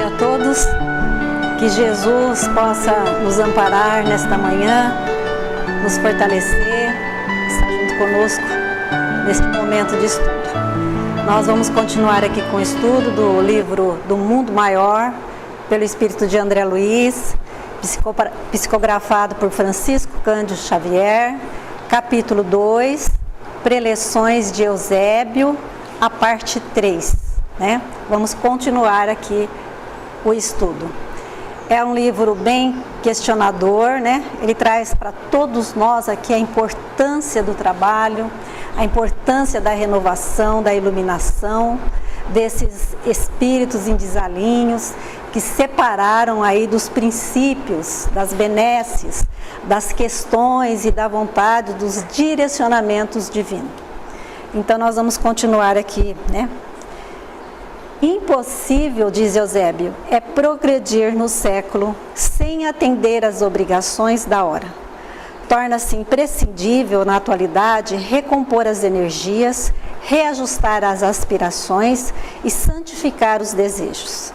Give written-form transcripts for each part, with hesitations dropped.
a todos, que Jesus possa nos amparar nesta manhã, nos fortalecer, estar junto conosco neste momento de estudo. Nós vamos continuar aqui com o estudo do livro Do Mundo Maior, pelo espírito de André Luiz, psicografado por Francisco Cândido Xavier, capítulo 2, Preleções de Eusébio, a parte 3, né? Vamos continuar aqui o estudo. É um livro bem questionador, né? Ele traz para todos nós aqui a importância do trabalho, a importância da renovação, da iluminação, desses espíritos em desalinhos que separaram aí dos princípios, das benesses, das questões e da vontade, dos direcionamentos divinos. Então nós vamos continuar aqui, né? Impossível, diz Eusébio, é progredir no século sem atender às obrigações da hora. Torna-se imprescindível, na atualidade, recompor as energias, reajustar as aspirações e santificar os desejos.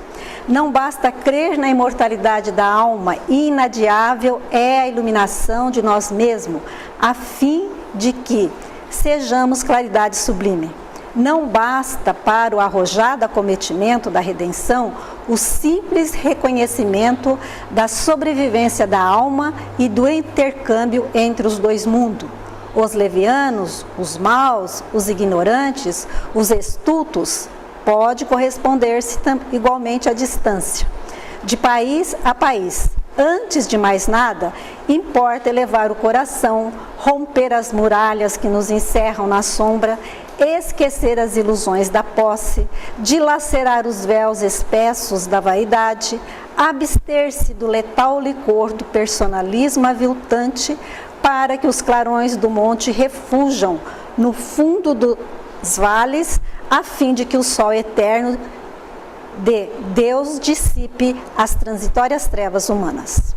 Não basta crer na imortalidade da alma, inadiável é a iluminação de nós mesmos, a fim de que sejamos claridade sublime. Não basta para o arrojado acometimento da redenção o simples reconhecimento da sobrevivência da alma e do intercâmbio entre os dois mundos. Os levianos, os maus, os ignorantes, os estultos, pode corresponder-se igualmente à distância. De país a país, antes de mais nada, importa elevar o coração, romper as muralhas que nos encerram na sombra, esquecer as ilusões da posse, dilacerar os véus espessos da vaidade, abster-se do letal licor do personalismo aviltante, para que os clarões do monte refujam no fundo dos vales, a fim de que o sol eterno de Deus dissipe as transitórias trevas humanas.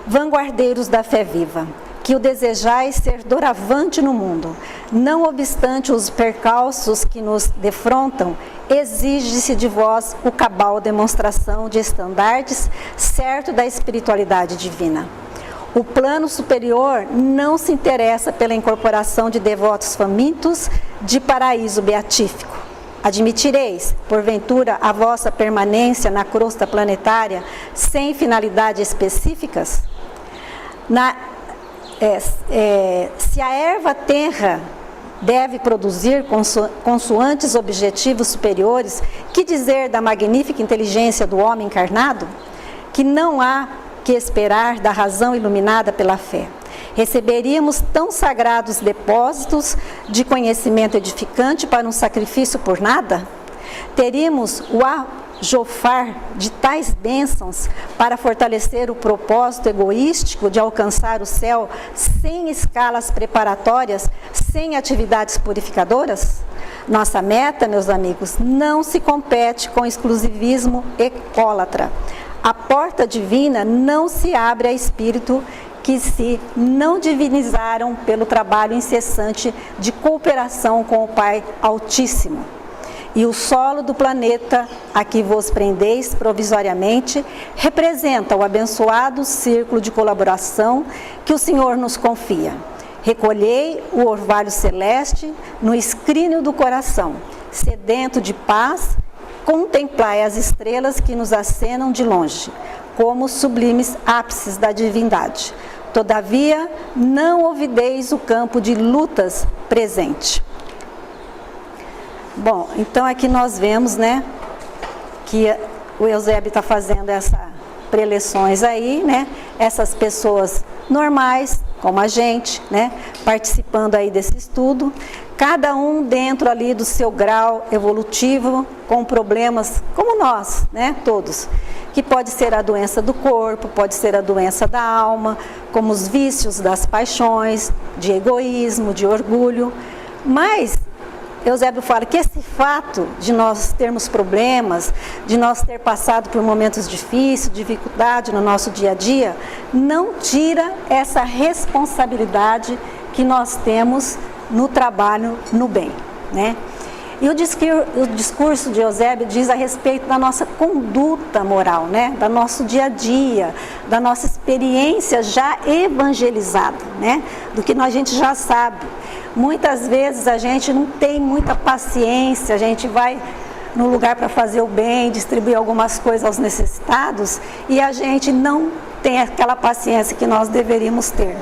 Vanguardeiros da fé viva, que o desejais ser doravante no mundo, não obstante os percalços que nos defrontam, exige-se de vós o cabal demonstração de estandartes certo da espiritualidade divina. O plano superior não se interessa pela incorporação de devotos famintos de paraíso beatífico. Admitireis, porventura, a vossa permanência na crosta planetária sem finalidades específicas? Se a erva tenra deve produzir consoantes objetivos superiores, que dizer da magnífica inteligência do homem encarnado? Que não há que esperar da razão iluminada pela fé. Receberíamos tão sagrados depósitos de conhecimento edificante para um sacrifício por nada? Teríamos o ajofar de tais bênçãos para fortalecer o propósito egoístico de alcançar o céu sem escalas preparatórias, sem atividades purificadoras? Nossa meta, meus amigos, não se compete com exclusivismo ecólatra. A porta divina não se abre a espírito que se não divinizaram pelo trabalho incessante de cooperação com o Pai Altíssimo. E o solo do planeta a que vos prendeis provisoriamente representa o abençoado círculo de colaboração que o Senhor nos confia. Recolhei o orvalho celeste no escrínio do coração, sedento de paz, contemplai as estrelas que nos acenam de longe, como sublimes ápices da divindade. Todavia, não ouvideis o campo de lutas presente. Bom, então aqui nós vemos, né, que o Eusébio está fazendo essas preleções aí, né, essas pessoas normais, como a gente, né, participando aí desse estudo, cada um dentro ali do seu grau evolutivo, com problemas como nós, né, todos, que pode ser a doença do corpo, pode ser a doença da alma, como os vícios das paixões, de egoísmo, de orgulho, mas Eusébio fala que esse fato de nós termos problemas, de nós ter passado por momentos difíceis, dificuldade no nosso dia a dia, não tira essa responsabilidade que nós temos no trabalho, no bem, né? E o discurso de Eusébio diz a respeito da nossa conduta moral, né? Do nosso dia a dia, da nossa experiência já evangelizada, né? Do que a gente já sabe. Muitas vezes a gente não tem muita paciência, a gente vai no lugar para fazer o bem, distribuir algumas coisas aos necessitados e a gente não tem aquela paciência que nós deveríamos ter.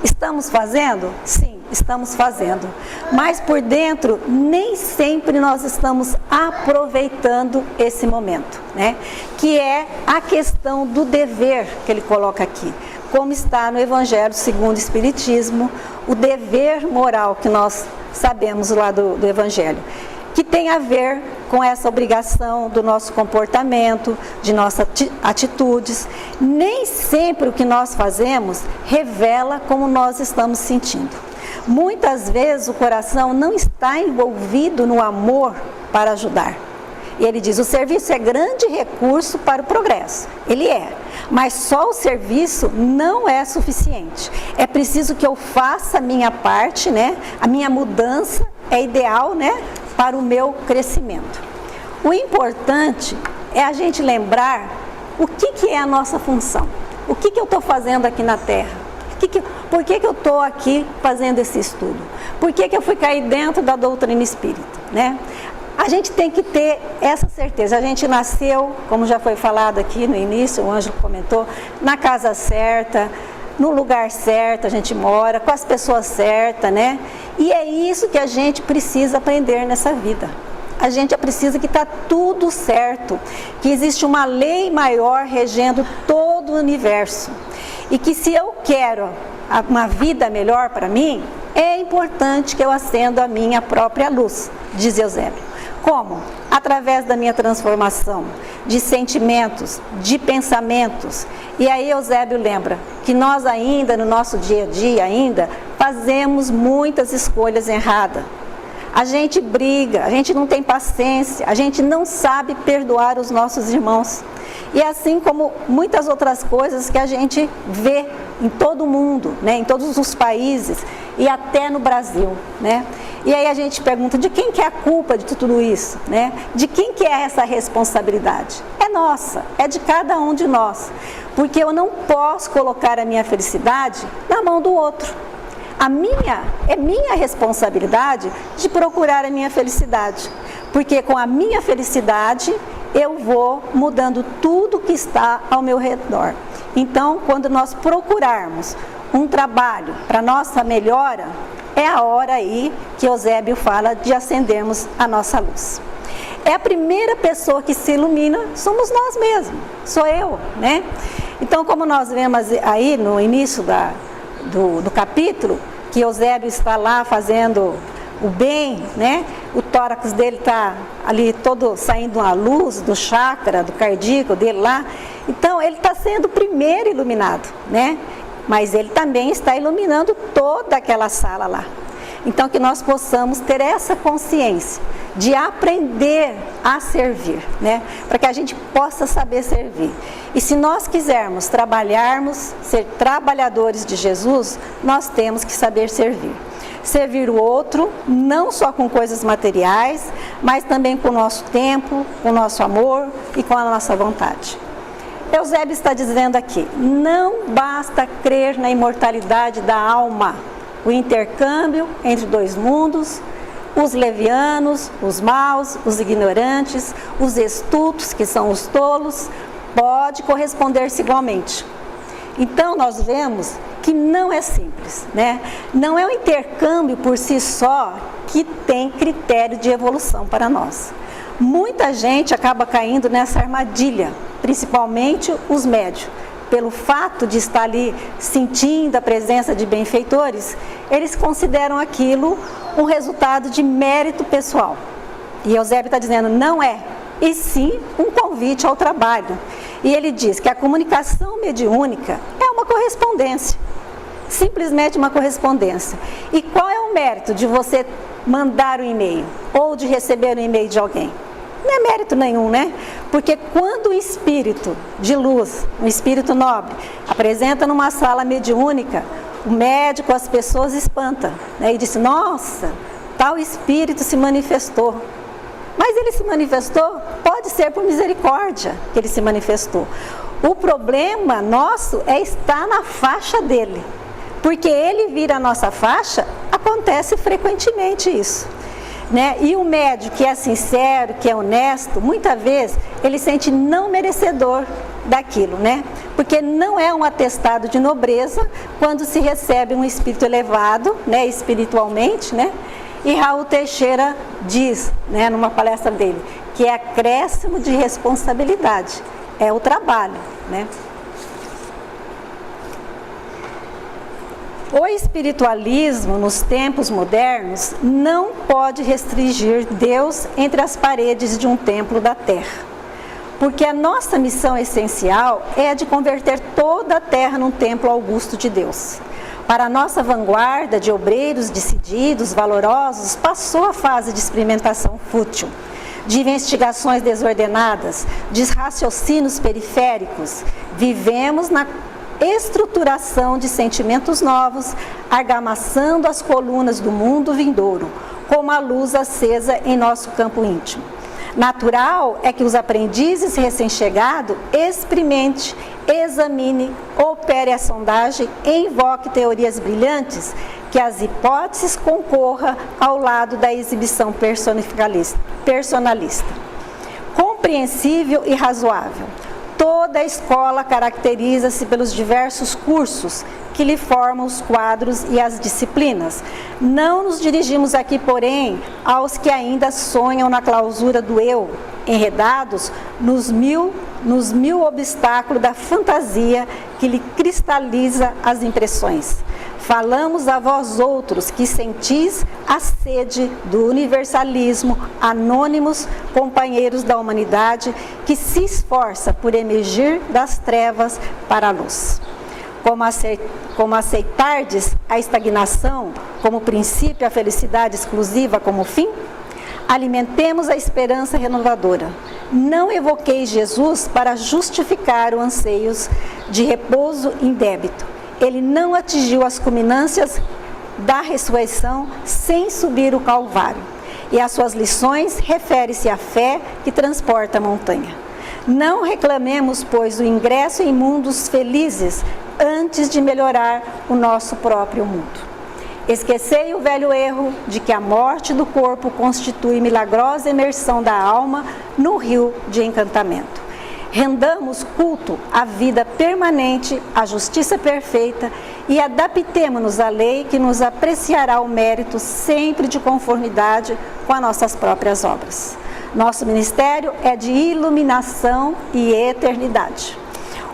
Estamos fazendo? Sim, estamos fazendo. Mas por dentro, nem sempre nós estamos aproveitando esse momento, né? Que é a questão do dever que ele coloca aqui. Como está no Evangelho segundo o Espiritismo, o dever moral que nós sabemos lá do Evangelho, que tem a ver com essa obrigação do nosso comportamento, de nossas atitudes. Nem sempre o que nós fazemos revela como nós estamos sentindo. Muitas vezes o coração não está envolvido no amor para ajudar. E ele diz, o serviço é grande recurso para o progresso. Ele é, mas só o serviço não é suficiente. É preciso que eu faça a minha parte, né? A minha mudança é ideal, né? Para o meu crescimento. O importante é a gente lembrar o que é a nossa função. O que eu estou fazendo aqui na Terra? Por que eu estou aqui fazendo esse estudo? Por que eu fui cair dentro da doutrina espírita, né? A gente tem que ter essa certeza. A gente nasceu, como já foi falado aqui no início, o Ângelo comentou, na casa certa, no lugar certo a gente mora, com as pessoas certas, né? E é isso que a gente precisa aprender nessa vida. A gente precisa que está tudo certo, que existe uma lei maior regendo todo o universo. E que se eu quero uma vida melhor para mim, é importante que eu acenda a minha própria luz, diz Eusébio. Como? Através da minha transformação de sentimentos, de pensamentos. E aí Eusébio lembra que nós ainda, no nosso dia a dia, ainda fazemos muitas escolhas erradas. A gente briga, a gente não tem paciência, a gente não sabe perdoar os nossos irmãos. E assim como muitas outras coisas que a gente vê em todo o mundo, né, em todos os países e até no Brasil, né? E aí a gente pergunta, de quem que é a culpa de tudo isso, né? De quem que é essa responsabilidade? É nossa, é de cada um de nós. Porque eu não posso colocar a minha felicidade na mão do outro. É minha responsabilidade de procurar a minha felicidade. Porque com a minha felicidade eu vou mudando tudo que está ao meu redor. Então, quando nós procurarmos um trabalho para nossa melhora, é a hora aí que Eusébio fala de acendermos a nossa luz. É a primeira pessoa que se ilumina, somos nós mesmos, sou eu, né? Então, como nós vemos aí no início do capítulo, que Eusébio está lá fazendo o bem, né? O tórax dele está ali todo saindo a luz do chakra, do cardíaco dele lá. Então, ele está sendo o primeiro iluminado, né? Mas ele também está iluminando toda aquela sala lá. Então, que nós possamos ter essa consciência de aprender a servir, né? Para que a gente possa saber servir. E se nós quisermos trabalharmos, ser trabalhadores de Jesus, nós temos que saber servir. Servir o outro, não só com coisas materiais, mas também com o nosso tempo, com o nosso amor e com a nossa vontade. Eusébio está dizendo aqui, não basta crer na imortalidade da alma, o intercâmbio entre dois mundos, os levianos, os maus, os ignorantes, os estultos, que são os tolos, pode corresponder-se igualmente. Então, nós vemos que não é simples, né? Não é o intercâmbio por si só que tem critério de evolução para nós. Muita gente acaba caindo nessa armadilha, principalmente os médios. Pelo fato de estar ali sentindo a presença de benfeitores, eles consideram aquilo um resultado de mérito pessoal. E Eusébio está dizendo, não é, e sim um convite ao trabalho. E ele diz que a comunicação mediúnica é uma correspondência, simplesmente uma correspondência. E qual é o mérito de você mandar um e-mail ou de receber um e-mail de alguém? Não é mérito nenhum, né? Porque quando o espírito de luz, um espírito nobre, apresenta numa sala mediúnica, o médico, as pessoas espanta, né? E diz, nossa, tal espírito se manifestou. Mas ele se manifestou, pode ser por misericórdia que ele se manifestou. O problema nosso é estar na faixa dele. Porque ele vir a nossa faixa, acontece frequentemente isso. Né? E o médium que é sincero, que é honesto, muitas vezes ele sente não merecedor daquilo, né? Porque não é um atestado de nobreza quando se recebe um espírito elevado, né, espiritualmente, né? E Raul Teixeira diz, né, numa palestra dele, que é acréscimo de responsabilidade, é o trabalho, né? O espiritualismo nos tempos modernos não pode restringir Deus entre as paredes de um templo da terra. Porque a nossa missão essencial é a de converter toda a terra num templo augusto de Deus. Para a nossa vanguarda de obreiros decididos, valorosos, passou a fase de experimentação fútil, de investigações desordenadas, de raciocínios periféricos. Vivemos na estruturação de sentimentos novos, argamassando as colunas do mundo vindouro, como a luz acesa em nosso campo íntimo. Natural é que os aprendizes recém-chegados experimente, examine, opere a sondagem e invoque teorias brilhantes, que as hipóteses concorram ao lado da exibição personalista. Compreensível e razoável. Toda a escola caracteriza-se pelos diversos cursos que lhe formam os quadros e as disciplinas. Não nos dirigimos aqui, porém, aos que ainda sonham na clausura do eu, enredados nos mil obstáculos da fantasia que lhe cristaliza as impressões. Falamos a vós outros que sentis a sede do universalismo, anônimos companheiros da humanidade que se esforça por emergir das trevas para a luz. Como aceitardes a estagnação como princípio, a felicidade exclusiva como fim? Alimentemos a esperança renovadora. Não evoqueis Jesus para justificar os anseios de repouso indébito. Ele não atingiu as culminâncias da ressurreição sem subir o Calvário. E as suas lições refere-se à fé que transporta a montanha. Não reclamemos, pois, o ingresso em mundos felizes antes de melhorar o nosso próprio mundo. Esquecei o velho erro de que a morte do corpo constitui milagrosa imersão da alma no rio de encantamento. Rendamos culto à vida permanente, à justiça perfeita e adaptemo-nos à lei que nos apreciará o mérito sempre de conformidade com as nossas próprias obras. Nosso ministério é de iluminação e eternidade.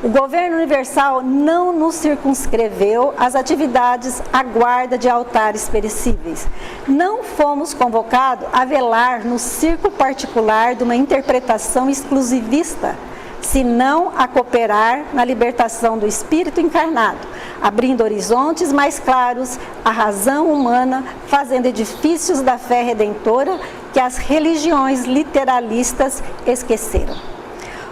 O governo universal não nos circunscreveu às atividades à guarda de altares perecíveis. Não fomos convocados a velar no círculo particular de uma interpretação exclusivista, senão a cooperar na libertação do espírito encarnado, abrindo horizontes mais claros à razão humana, fazendo edifícios da fé redentora que as religiões literalistas esqueceram.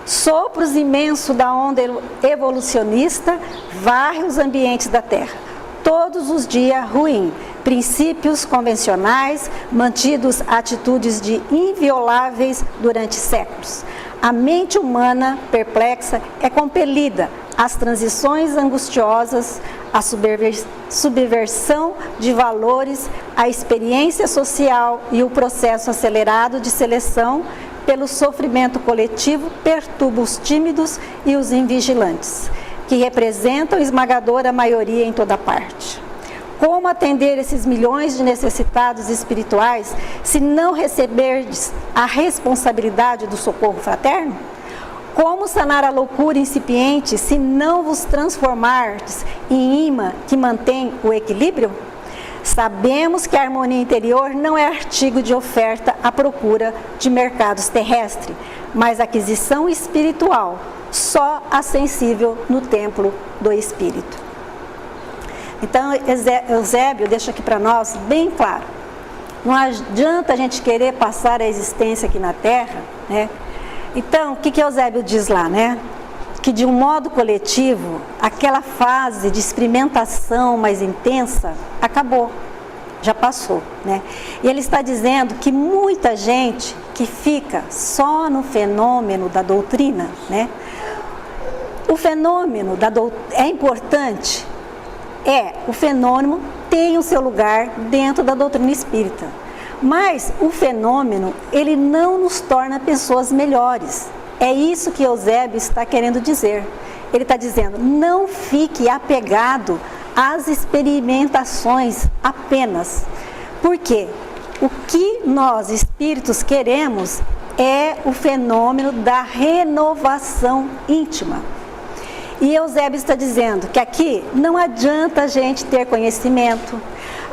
Sopros imensos da onda evolucionista varrem os ambientes da Terra. Todos os dias ruim, princípios convencionais, mantidos atitudes de invioláveis durante séculos. A mente humana perplexa é compelida às transições angustiosas, à subversão de valores, à experiência social e o processo acelerado de seleção pelo sofrimento coletivo perturba os tímidos e os invigilantes, que representam esmagadora maioria em toda parte. Como atender esses milhões de necessitados espirituais se não receberdes a responsabilidade do socorro fraterno? Como sanar a loucura incipiente se não vos transformardes em imã que mantém o equilíbrio? Sabemos que a harmonia interior não é artigo de oferta à procura de mercados terrestres, mas aquisição espiritual, só acessível no templo do Espírito. Então, Eusébio deixa aqui para nós bem claro, não adianta a gente querer passar a existência aqui na Terra, né? Então, o que Eusébio diz lá, né? Que de um modo coletivo, aquela fase de experimentação mais intensa acabou. já passou, né? E ele está dizendo que muita gente que fica só no fenômeno da doutrina, né? O fenômeno é importante, o fenômeno tem o seu lugar dentro da doutrina espírita, mas o fenômeno, ele não nos torna pessoas melhores. É isso que Eusébio está querendo dizer. Ele está dizendo, não fique apegado às experimentações apenas. Por quê? O que nós, espíritos, queremos é o fenômeno da renovação íntima. E Eusébio está dizendo que aqui não adianta a gente ter conhecimento,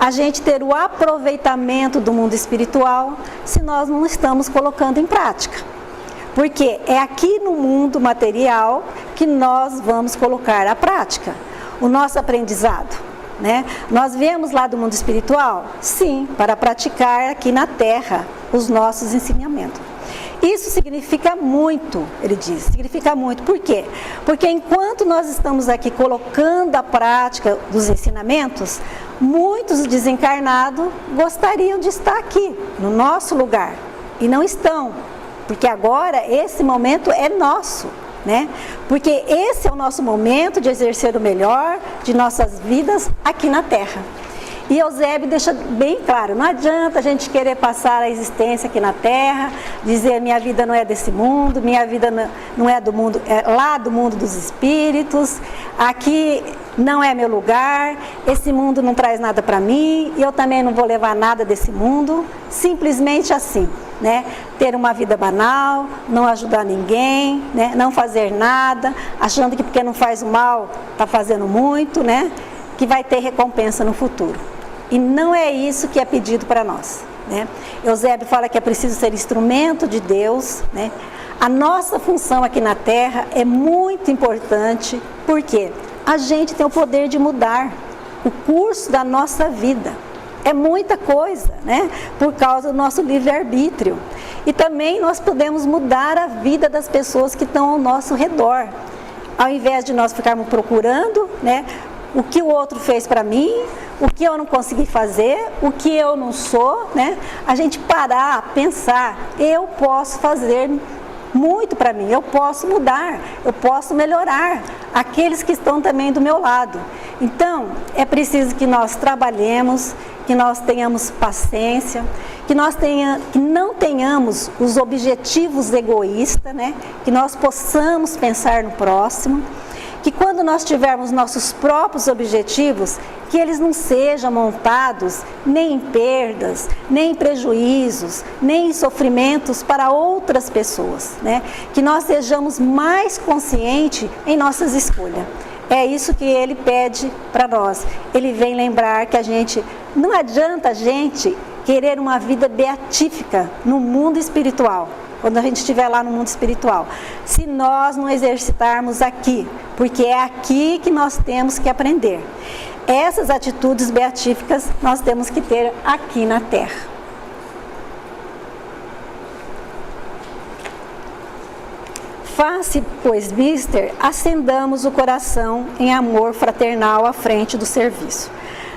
a gente ter o aproveitamento do mundo espiritual, se nós não estamos colocando em prática. Porque é aqui no mundo material que nós vamos colocar a prática, o nosso aprendizado, né? Nós viemos lá do mundo espiritual? Sim, para praticar aqui na Terra os nossos ensinamentos. Isso significa muito, ele diz, significa muito. Por quê? Porque enquanto nós estamos aqui colocando a prática dos ensinamentos, muitos desencarnados gostariam de estar aqui, no nosso lugar, e não estão, porque agora esse momento é nosso, né? Porque esse é o nosso momento de exercer o melhor de nossas vidas aqui na Terra. E Eusébio deixa bem claro, não adianta a gente querer passar a existência aqui na Terra, dizer minha vida não é desse mundo, minha vida não é do mundo, é lá do mundo dos espíritos, aqui não é meu lugar, esse mundo não traz nada para mim, e eu também não vou levar nada desse mundo, simplesmente assim, né? Ter uma vida banal, não ajudar ninguém, né? Não fazer nada, achando que porque não faz o mal, está fazendo muito, né? Que vai ter recompensa no futuro. E não é isso que é pedido para nós, né? Eusébio fala que é preciso ser instrumento de Deus, né? A nossa função aqui na Terra é muito importante, porque a gente tem o poder de mudar o curso da nossa vida. É muita coisa, né? Por causa do nosso livre-arbítrio. E também nós podemos mudar a vida das pessoas que estão ao nosso redor. Ao invés de nós ficarmos procurando, né, o que o outro fez para mim, o que eu não consegui fazer, o que eu não sou, né? A gente parar, pensar, eu posso fazer muito para mim, eu posso mudar, eu posso melhorar aqueles que estão também do meu lado. Então, é preciso que nós trabalhemos, que nós tenhamos paciência, que não tenhamos os objetivos egoístas, né? Que nós possamos pensar no próximo, que quando nós tivermos nossos próprios objetivos, que eles não sejam montados nem em perdas, nem em prejuízos, nem em sofrimentos para outras pessoas, né? Que nós sejamos mais conscientes em nossas escolhas. É isso que ele pede para nós. Ele vem lembrar que não adianta a gente querer uma vida beatífica no mundo espiritual, quando a gente estiver lá no mundo espiritual, se nós não exercitarmos aqui, porque é aqui que nós temos que aprender. Essas atitudes beatíficas nós temos que ter aqui na Terra. Faça, pois, mister, acendamos o coração em amor fraternal à frente do serviço.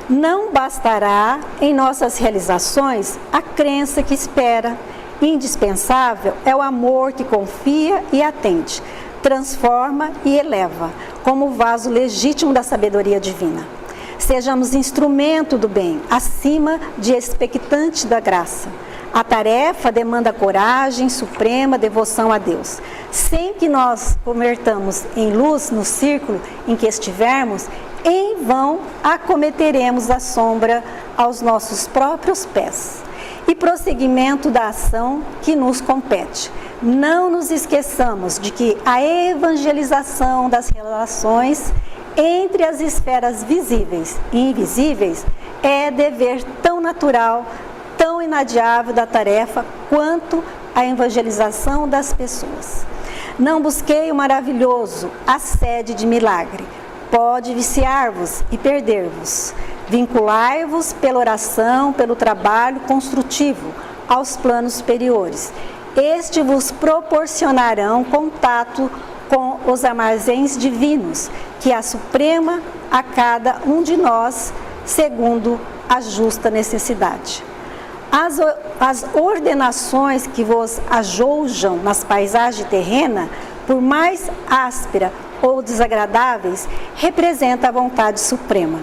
Não bastará em nossas realizações a crença que espera. Indispensável é o amor que confia e atende, transforma e eleva, como o vaso legítimo da sabedoria divina. Sejamos instrumento do bem, acima de expectante da graça. A tarefa demanda coragem, suprema devoção a Deus. Sem que nós convertamos em luz no círculo em que estivermos, em vão acometeremos a sombra aos nossos próprios pés. E prosseguimento da ação que nos compete. Não nos esqueçamos de que a evangelização das relações entre as esferas visíveis e invisíveis é dever tão natural, tão inadiável da tarefa quanto a evangelização das pessoas. Não busquei o maravilhoso, a sede de milagre. Pode viciar-vos e perder-vos. Vinculai-vos pela oração, pelo trabalho construtivo aos planos superiores. Estes vos proporcionarão contato com os armazéns divinos, que a Suprema a cada um de nós, segundo a justa necessidade. As ordenações que vos ajoujam nas paisagens terrenas, por mais áspera ou desagradáveis, representa a vontade suprema.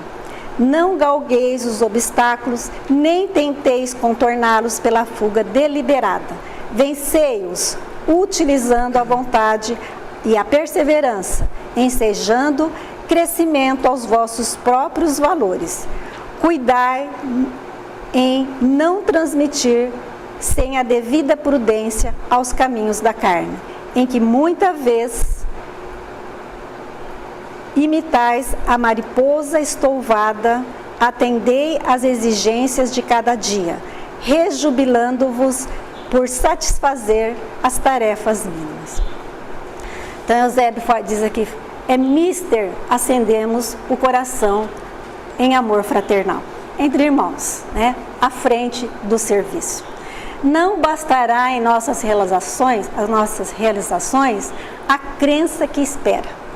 Não galgueis os obstáculos, nem tenteis contorná-los pela fuga deliberada. Vencei-os, utilizando a vontade e a perseverança, ensejando crescimento aos vossos próprios valores. Cuidai em não transmitir sem a devida prudência aos caminhos da carne, em que muita vez imitais a mariposa estouvada, atendei às exigências de cada dia, rejubilando-vos por satisfazer as tarefas mínimas. Então, Eusébio diz aqui, é mister acendemos o coração em amor fraternal, entre irmãos, né? À frente do serviço. Não bastará em nossas realizações, a crença que espera.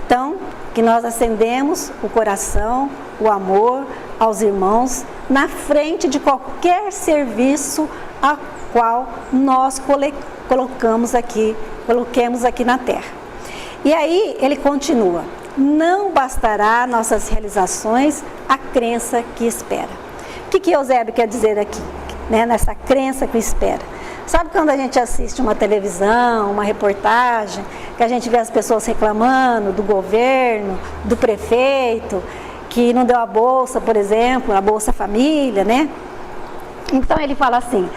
Então, que nós acendemos o coração, o amor aos irmãos, na frente de qualquer serviço a qual nós coloquemos aqui na terra. E aí ele continua, não bastará nossas realizações a crença que espera. O que Eusébio quer dizer aqui, né, nessa crença que espera? Sabe quando a gente assiste uma televisão, uma reportagem, que a gente vê as pessoas reclamando do governo, do prefeito, que não deu a bolsa, por exemplo, a Bolsa Família, né? Então ele fala assim,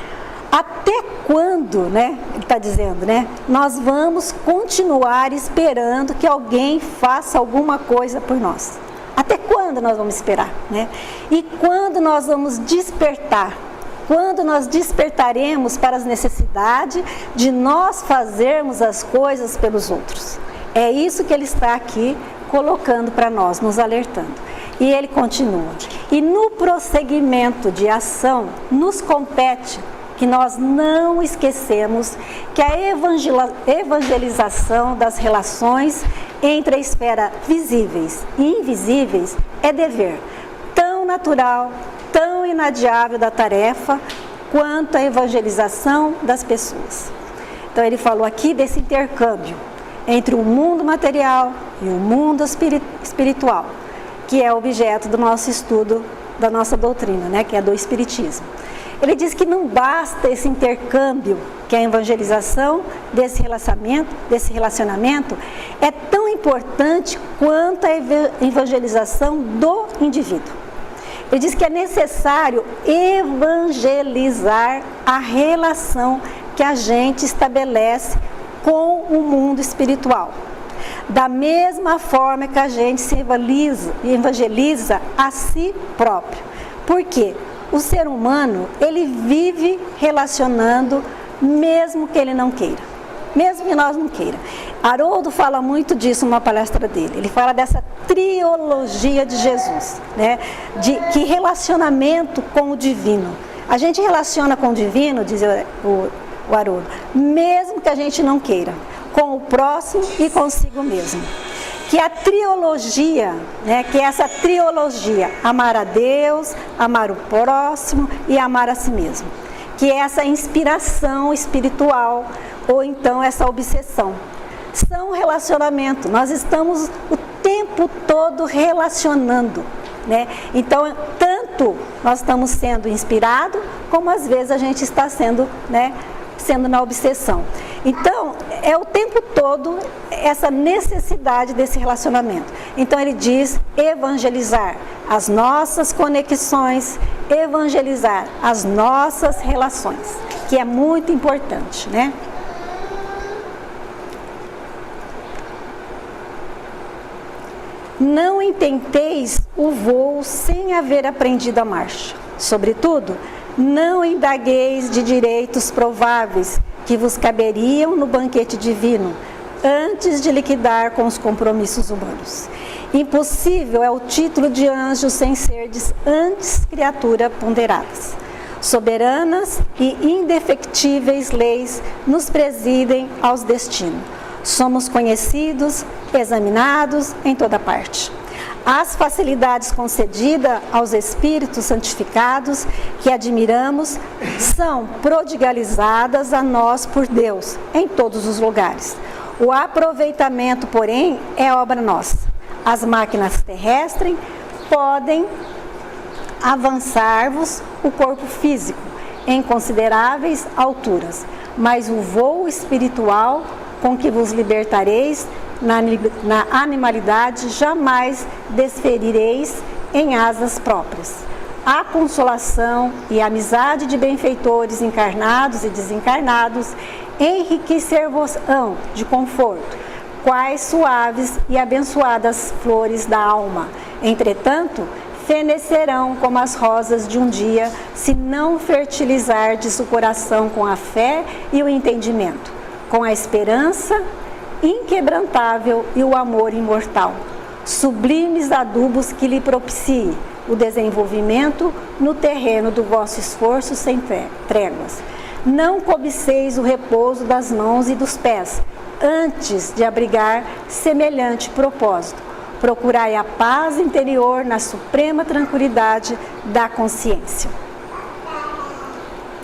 até quando, né, ele está dizendo, né, nós vamos continuar esperando que alguém faça alguma coisa por nós? Até quando nós vamos esperar, né? E quando nós vamos despertar? Quando nós despertaremos para as necessidades de nós fazermos as coisas pelos outros? É isso que ele está aqui colocando para nós, nos alertando. E ele continua. E no prosseguimento de ação, nos compete que nós não esquecemos que a evangelização das relações entre a esfera visíveis e invisíveis é dever tão natural, tão inadiável da tarefa quanto a evangelização das pessoas. Então ele falou aqui desse intercâmbio entre o mundo material e o mundo espiritual, que é objeto do nosso estudo, da nossa doutrina, né, que é do Espiritismo. Ele diz que não basta esse intercâmbio, que a evangelização desse relacionamento é tão importante quanto a evangelização do indivíduo. Ele diz que é necessário evangelizar a relação que a gente estabelece com o mundo espiritual. Da mesma forma que a gente se evangeliza a si próprio. Por quê? O ser humano, ele vive relacionando mesmo que ele não queira. Mesmo que nós não queira. Haroldo fala muito disso numa palestra dele. Ele fala dessa triologia de Jesus, né? De que relacionamento com o divino. A gente relaciona com o divino, diz o Haroldo, mesmo que a gente não queira, com o próximo e consigo mesmo. Que a triologia, né, que essa triologia, amar a Deus, amar o próximo e amar a si mesmo. Que é essa inspiração espiritual, ou então essa obsessão. São relacionamento, nós estamos o tempo todo relacionando, né? Então, tanto nós estamos sendo inspirados, como às vezes a gente está sendo, né, sendo na obsessão. Então, é o tempo todo essa necessidade desse relacionamento. Então, ele diz evangelizar as nossas conexões, evangelizar as nossas relações, que é muito importante, né? Não intenteis o voo sem haver aprendido a marcha. Sobretudo, não indagueis de direitos prováveis que vos caberiam no banquete divino, antes de liquidar com os compromissos humanos. Impossível é o título de anjo sem serdes antes criatura ponderadas. Soberanas e indefectíveis leis nos presidem aos destinos. Somos conhecidos, examinados em toda parte. As facilidades concedidas aos espíritos santificados que admiramos são prodigalizadas a nós por Deus em todos os lugares. O aproveitamento, porém, é obra nossa. As máquinas terrestres podem avançar-vos o corpo físico em consideráveis alturas, mas o voo espiritual com que vos libertareis na animalidade jamais desferireis em asas próprias. A consolação e a amizade de benfeitores encarnados e desencarnados enriquecer-vos-ão de conforto, quais suaves e abençoadas flores da alma. Entretanto, fenecerão como as rosas de um dia, se não fertilizardes o coração com a fé e o entendimento, com a esperança inquebrantável e o amor imortal, sublimes adubos que lhe propicie o desenvolvimento no terreno do vosso esforço sem tréguas. Não cobiceis o repouso das mãos e dos pés, antes de abrigar semelhante propósito. Procurai a paz interior na suprema tranquilidade da consciência.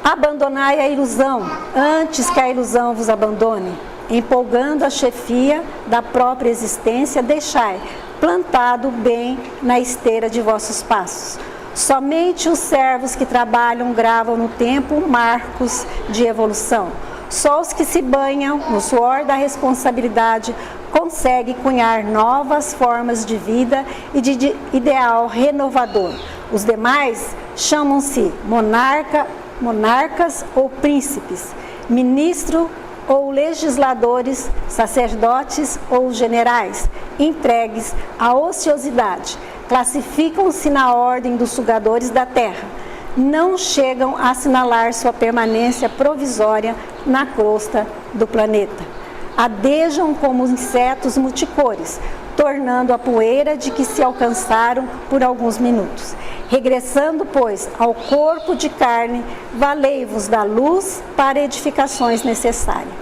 Abandonai a ilusão, antes que a ilusão vos abandone. Empolgando a chefia da própria existência, deixai plantado bem na esteira de vossos passos. Somente os servos que trabalham gravam no tempo marcos de evolução. Só os que se banham no suor da responsabilidade conseguem cunhar novas formas de vida e de ideal renovador. Os demais chamam-se monarcas ou príncipes, ministro ou legisladores, sacerdotes ou generais, entregues à ociosidade, classificam-se na ordem dos sugadores da terra, não chegam a assinalar sua permanência provisória na crosta do planeta. Adejam como insetos multicores, tornando a poeira de que se alcançaram por alguns minutos. Regressando, pois, ao corpo de carne, valei-vos da luz para edificações necessárias.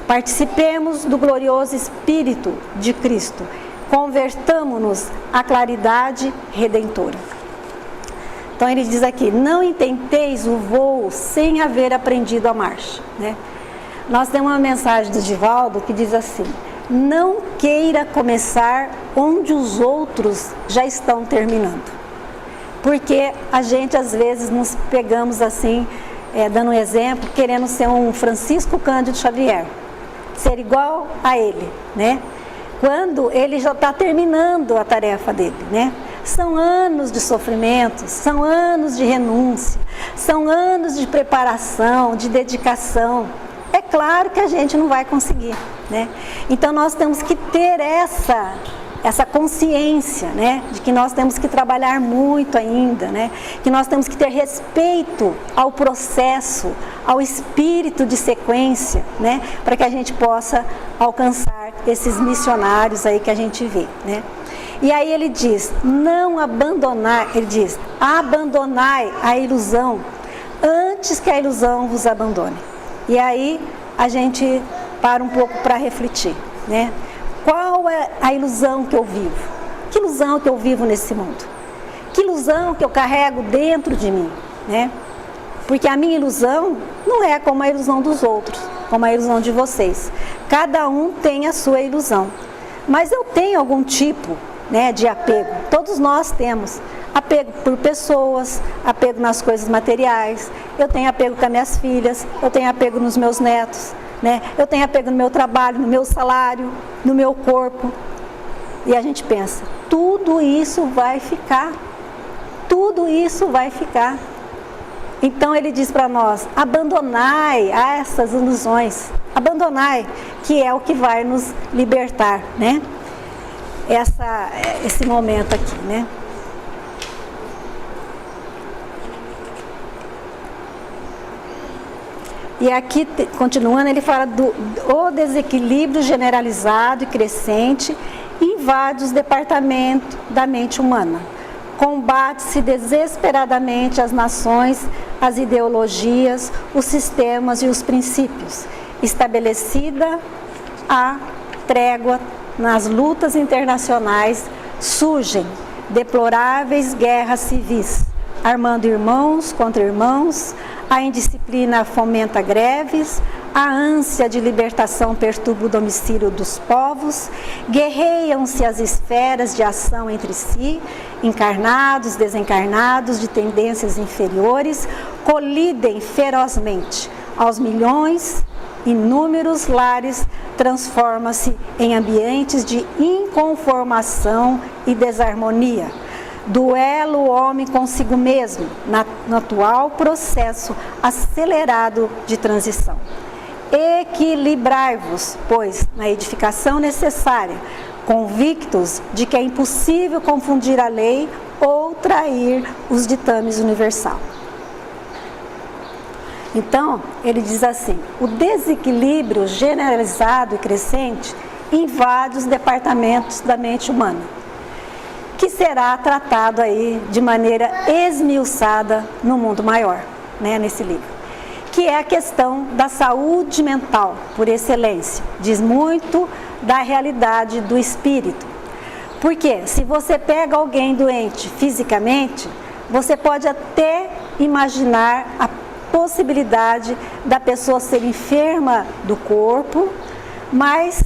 Participemos do glorioso Espírito de Cristo. Convertamo-nos à claridade redentora. Então ele diz aqui, não intenteis o voo sem haver aprendido a marcha, né? Nós temos uma mensagem do Divaldo que diz assim, não queira começar onde os outros já estão terminando. Porque a gente às vezes nos pegamos assim, dando um exemplo, querendo ser um Francisco Cândido Xavier, ser igual a ele, né? Quando ele já está terminando a tarefa dele, né? São anos de sofrimento, são anos de renúncia, são anos de preparação, de dedicação. É claro que a gente não vai conseguir, né? Então nós temos que ter essa consciência, né, de que nós temos que trabalhar muito ainda, né, que nós temos que ter respeito ao processo, ao espírito de sequência, né, para que a gente possa alcançar esses missionários aí que a gente vê, né. E aí ele diz, abandonai a ilusão antes que a ilusão vos abandone. E aí a gente para um pouco para refletir, né. Qual é a ilusão que eu vivo? Que ilusão que eu vivo nesse mundo? Que ilusão que eu carrego dentro de mim, né? Porque a minha ilusão não é como a ilusão dos outros, como a ilusão de vocês. Cada um tem a sua ilusão. Mas eu tenho algum tipo, né, de apego. Todos nós temos apego por pessoas, apego nas coisas materiais. Eu tenho apego com as minhas filhas, eu tenho apego nos meus netos, né? Eu tenho apego no meu trabalho, no meu salário, no meu corpo. E a gente pensa, tudo isso vai ficar. Tudo isso vai ficar. Então ele diz para nós, abandonai essas ilusões. Abandonai, que é o que vai nos libertar, né? Esse momento aqui, né? E aqui, continuando, ele fala do desequilíbrio generalizado e crescente invade os departamentos da mente humana. Combate-se desesperadamente as nações, as ideologias, os sistemas e os princípios. Estabelecida a trégua nas lutas internacionais, surgem deploráveis guerras civis, armando irmãos contra irmãos, a indisciplina fomenta greves, a ânsia de libertação perturba o domicílio dos povos, guerreiam-se as esferas de ação entre si, encarnados, desencarnados, de tendências inferiores, colidem ferozmente aos milhões, inúmeros lares transformam-se em ambientes de inconformação e desarmonia. Duelo o homem consigo mesmo, no atual processo acelerado de transição. Equilibrai-vos, pois, na edificação necessária, convictos de que é impossível confundir a lei ou trair os ditames universal. Então, ele diz assim, o desequilíbrio generalizado e crescente invade os departamentos da mente humana, que será tratado aí de maneira esmiuçada no mundo maior, né, nesse livro, que é a questão da saúde mental, por excelência, diz muito da realidade do espírito. Porque se você pega alguém doente fisicamente, você pode até imaginar a possibilidade da pessoa ser enferma do corpo, mas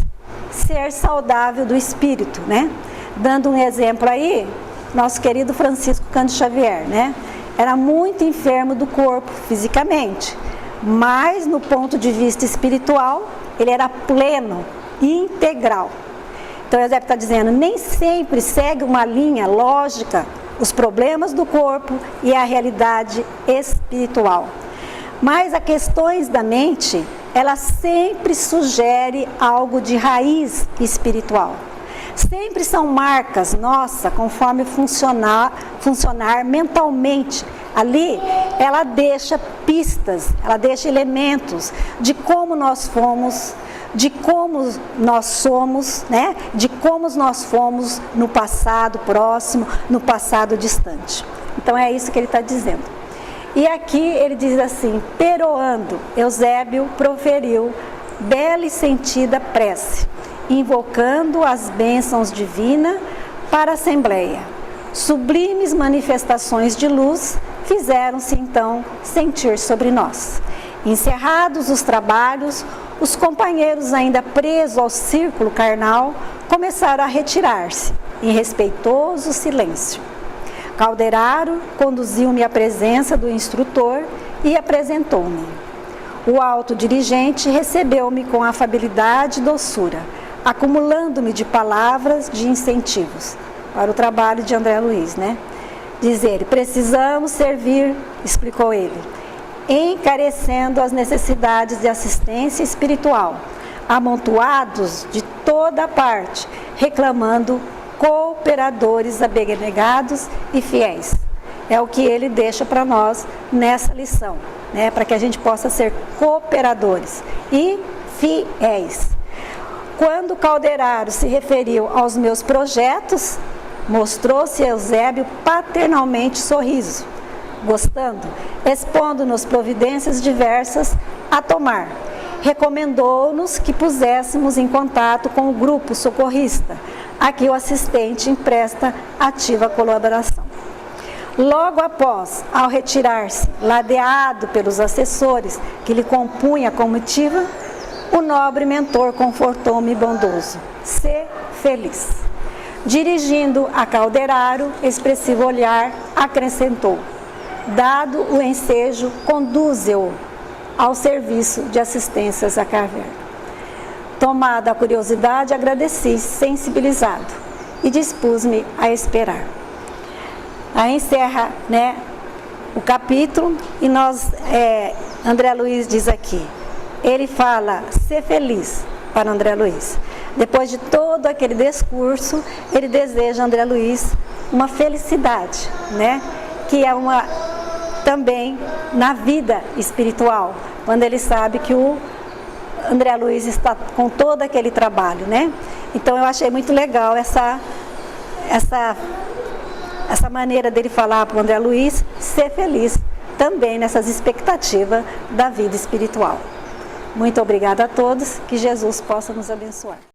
ser saudável do espírito, né? Dando um exemplo aí, nosso querido Francisco Cândido Xavier, né? Era muito enfermo do corpo, fisicamente, mas no ponto de vista espiritual, ele era pleno, integral. Então, o Eusébio está dizendo, nem sempre segue uma linha lógica os problemas do corpo e a realidade espiritual. Mas as questões da mente, ela sempre sugere algo de raiz espiritual. Sempre são marcas, nossa, conforme funcionar mentalmente. Ali, ela deixa pistas, ela deixa elementos de como nós fomos, de como nós somos, né? De como nós fomos no passado próximo, no passado distante. Então, é isso que ele está dizendo. E aqui ele diz assim, peroando, Eusébio proferiu bela e sentida prece, invocando as bênçãos divinas para a Assembleia. Sublimes manifestações de luz fizeram-se então sentir sobre nós. Encerrados os trabalhos, os companheiros ainda presos ao círculo carnal começaram a retirar-se em respeitoso silêncio. Calderaro conduziu-me à presença do instrutor e apresentou-me. O alto dirigente recebeu-me com afabilidade e doçura, acumulando-me de palavras de incentivos para o trabalho de André Luiz, né? Diz ele, precisamos servir, explicou ele, encarecendo as necessidades de assistência espiritual, amontoados de toda parte, reclamando cooperadores abnegados e fiéis. É o que ele deixa para nós nessa lição, né? Para que a gente possa ser cooperadores e fiéis. Quando Calderaro se referiu aos meus projetos, mostrou-se Eusébio paternalmente sorriso, gostando, expondo-nos providências diversas a tomar. Recomendou-nos que puséssemos em contato com o grupo socorrista, a que o assistente empresta ativa colaboração. Logo após, ao retirar-se, ladeado pelos assessores que lhe compunham a comitiva, o nobre mentor confortou-me bondoso. Sê feliz. Dirigindo a Calderaro, expressivo olhar, acrescentou. Dado o ensejo, conduze-o ao serviço de assistências a caverna. Tomada a curiosidade, agradeci, sensibilizado, e dispus-me a esperar. Aí encerra, né, o capítulo, e André Luiz diz aqui, ele fala, ser feliz para André Luiz. Depois de todo aquele discurso, ele deseja a André Luiz uma felicidade, né, que é também na vida espiritual, quando ele sabe que o André Luiz está com todo aquele trabalho, né? Então eu achei muito legal essa maneira dele falar para o André Luiz ser feliz também nessas expectativas da vida espiritual. Muito obrigada a todos, que Jesus possa nos abençoar.